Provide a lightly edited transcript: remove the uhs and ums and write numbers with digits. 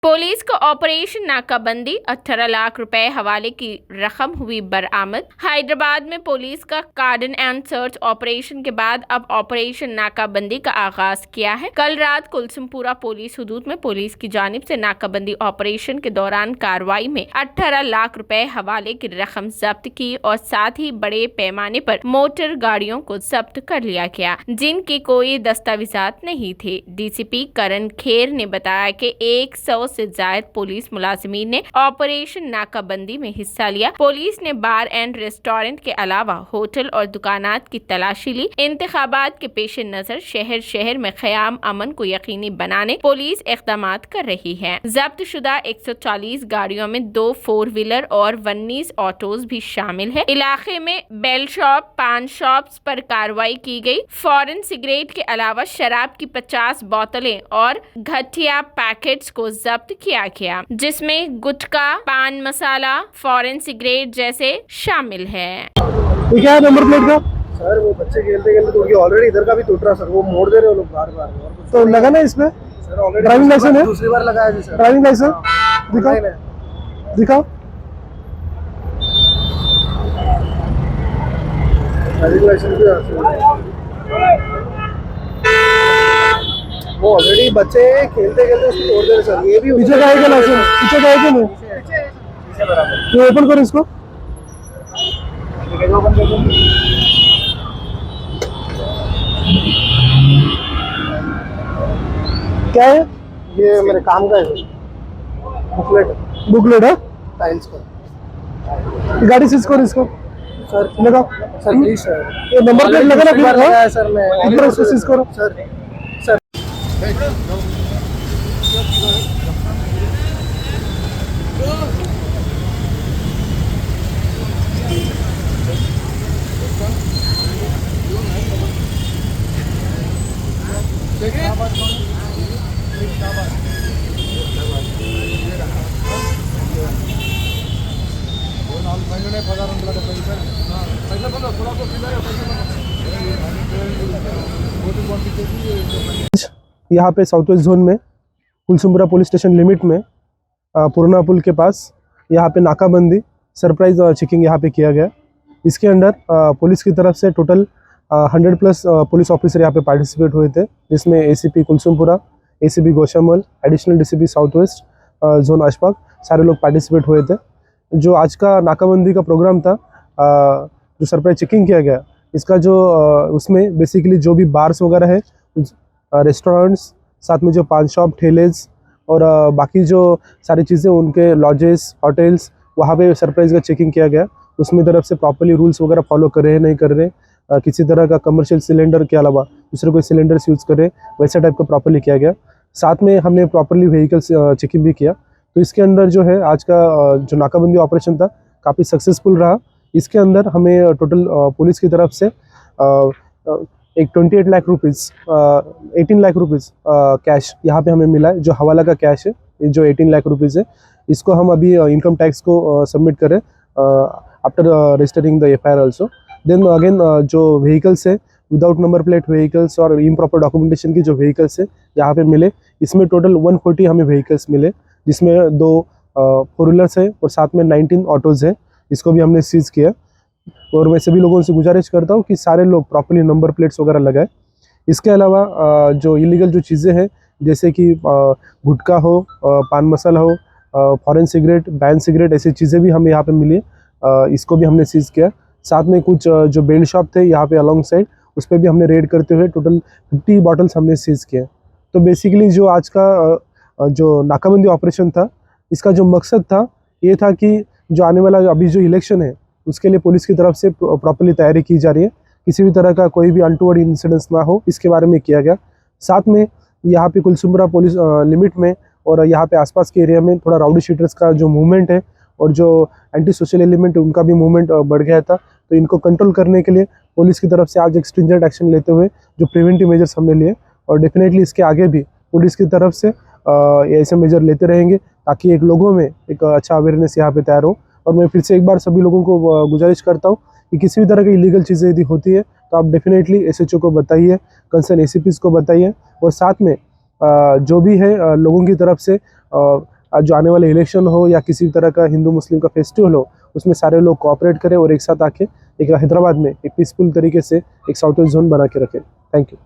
Police को operation नाकाबंदी 18 लाख रुपए हवाले की रकम हुई बरामद। हैदराबाद में पुलिस का कार्डन एंड सर्च ऑपरेशन के बाद अब ऑपरेशन नाकाबंदी का आगाज किया है। कल रात कुलसुमपुरा पुलिस हुदूद में पुलिस की जानिब से नाकाबंदी ऑपरेशन के दौरान कार्रवाई में 18 लाख रुपए हवाले की रकम जब्त की और साथ ही बड़े पैमाने पर मोटर गाड़ियों को जब्त कर लिया गया, जिनके कोई दस्तावेजात नहीं थे। डीसीपी करण खेर ने बताया कि 100 से ज्यादा पुलिस मुलाजिमीन ने ऑपरेशन नाकाबंदी में हिस्सा लिया। पुलिस ने बार एंड रेस्टोरेंट के अलावा होटल और दुकानात की तलाशी ली। इंतखाबात के पेश नजर शहर में क़याम अमन को यकीनी बनाने पुलिस इक़दामात कर रही है। जब्त शुदा 140 गाड़ियों में 2 4 व्हीलर और 19 ऑटोज भी शामिल है। इलाके में बेल शॉप, पान शॉप्स पर कार्रवाई की गई। फॉरेन सिगरेट के अलावा शराब की 50 बोतलें और घटिया पैकेट्स को जब्त किया गया, जिसमें गुटखा, पान मसाला, फॉरेन सिगरेट जैसे शामिल है। तो क्या है नंबर प्लेट का? सर वो बच्चे खेलते खेलते टूट गया। ऑलरेडी इधर का भी टूट रहा सर, वो मोड़ दे रहे हो लोग बार बार। तो लगा ना इसमें? सर ऑलरेडी ड्राइविंग लाइसेंस है? दूसरी बार लगाया जी सर। ड्राइविंग लाइसेंस दिखाओ, दिखाओ। ड्राइविंग लाइसेंस भी वो ऑलरेडी बच्चे खेलते खेलते उसको तोड़ दे रहे सर। ये भी पीछे का है क्या लाइसेंस? पीछे का है क्या नहीं? पीछे बराबर। तो ओपन करो इसको। ओपन कर दो। क्या है ये मेरे काम का है बुकलेट। बुकलेट है? टाइल्स का। गाड़ी सीज करो इसको सर लगाओ। सर प्लीज सर, ये नंबर प्लेट लगा ना? बार लगाया सर मैं। इधर उसको सीज करो सर। सर यहाँ पे साउथ वेस्ट जोन में कुलसुमपुरा पुलिस स्टेशन लिमिट में पुराना पुल के पास यहाँ पे नाकाबंदी सरप्राइज चेकिंग यहाँ पे किया गया। इसके अंदर पुलिस की तरफ से टोटल 100+ पुलिस ऑफिसर यहाँ पे पार्टिसिपेट हुए थे, जिसमें ACP Kulsumpura, ACP Goshamahal, additional DCP south west zone Ashfaq, सारे लोग पार्टिसिपेट हुए थे। जो आज का नाकाबंदी का प्रोग्राम था, जो सरप्राइज चेकिंग किया गया, इसका जो उसमें बेसिकली जो भी बार्स वगैरह है, रेस्टोरेंट्स, साथ में जो पान शॉप, ठेलेज और बाकी जो सारी चीज़ें उनके लॉजेस, होटल्स, वहाँ पे सरप्राइज का चेकिंग किया गया। उसमें तरफ से प्रॉपर्ली रूल्स वगैरह फॉलो कर रहे हैं नहीं कर रहे, किसी तरह का कमर्शियल सिलेंडर के अलावा दूसरे कोई सिलेंडर्स यूज़ करें, वैसा टाइप का प्रॉपर्ली किया गया। साथ में हमने प्रॉपर्ली व्हीकल्स चेकिंग भी किया। तो इसके अंदर जो है आज का जो नाकाबंदी ऑपरेशन था काफ़ी सक्सेसफुल रहा। इसके अंदर हमें टोटल पुलिस की तरफ से एक 28 lakh rupees 18 lakh rupees cash यहाँ पे हमें मिला है, जो हवाला का कैश है। ये जो 18 लाख रुपीज़ है, इसको हम अभी इनकम टैक्स को सबमिट करें after registering the FIR also. Then again जो व्हीकल्स है, विदाउट नंबर प्लेट व्हीकल्स और इम्प्रॉपर डॉक्यूमेंटेशन की जो व्हीकल्स है यहाँ पे मिले, इसमें टोटल 140 हमें व्हीकल्स मिले, जिसमें 2 4 व्हीलर्स है और साथ में 19 ऑटोज़ है। इसको भी हमने सीज़ किया। और मैं सभी लोगों से गुजारिश करता हूँ कि सारे लोग प्रॉपर्ली नंबर प्लेट्स वगैरह लगाएं। इसके अलावा जो इलीगल जो चीज़ें हैं, जैसे कि गुटखा हो, पान मसाला हो, फॉरेन सिगरेट, बैन सिगरेट, ऐसी चीज़ें भी हमें यहाँ पे मिली, इसको भी हमने सीज़ किया। साथ में कुछ जो बेल शॉप थे यहाँ पे अलॉन्ग साइड, उस पर भी हमने रेड करते हुए टोटल 50 बॉटल्स हमने सीज़ किए। तो बेसिकली जो आज का जो नाकाबंदी ऑपरेशन था, इसका जो मकसद था ये था कि जो आने वाला अभी जो इलेक्शन है, उसके लिए पुलिस की तरफ से प्रॉपर्ली तैयारी की जा रही है, किसी भी तरह का कोई भी अनटूवर्ड इंसिडेंट्स ना हो, इसके बारे में किया गया। साथ में यहाँ पे कुलसुमपुरा पुलिस लिमिट में और यहाँ पे आसपास के एरिया में थोड़ा राउडी शीटर्स का जो मूवमेंट है और जो एंटी सोशल एलिमेंट है, उनका भी मूवमेंट बढ़ गया था। तो इनको कंट्रोल करने के लिए पुलिस की तरफ से आज एक स्ट्रिंजेंट एक्शन लेते हुए जो प्रिवेंटिव मेजर्स हमने लिए, और डेफिनेटली इसके आगे भी पुलिस की तरफ से ऐसे मेजर लेते रहेंगे, ताकि एक लोगों में एक अच्छा अवेयरनेस यहाँ पे तैयार हो। और मैं फिर से एक बार सभी लोगों को गुजारिश करता हूँ कि किसी भी तरह की इलीगल चीज़ें यदि होती है तो आप डेफिनेटली एसएचओ को बताइए, कंसर्न एसीपीज़ को बताइए, और साथ में जो भी है लोगों की तरफ से और आज जो आने वाले इलेक्शन हो या किसी भी तरह का हिंदू मुस्लिम का फेस्टिवल हो, उसमें सारे लोग कोऑपरेट करें और एक साथ आके एक हैदराबाद में एक पीसफुल तरीके से एक साउथ वेस्ट जोन बना के रखें। Thank you.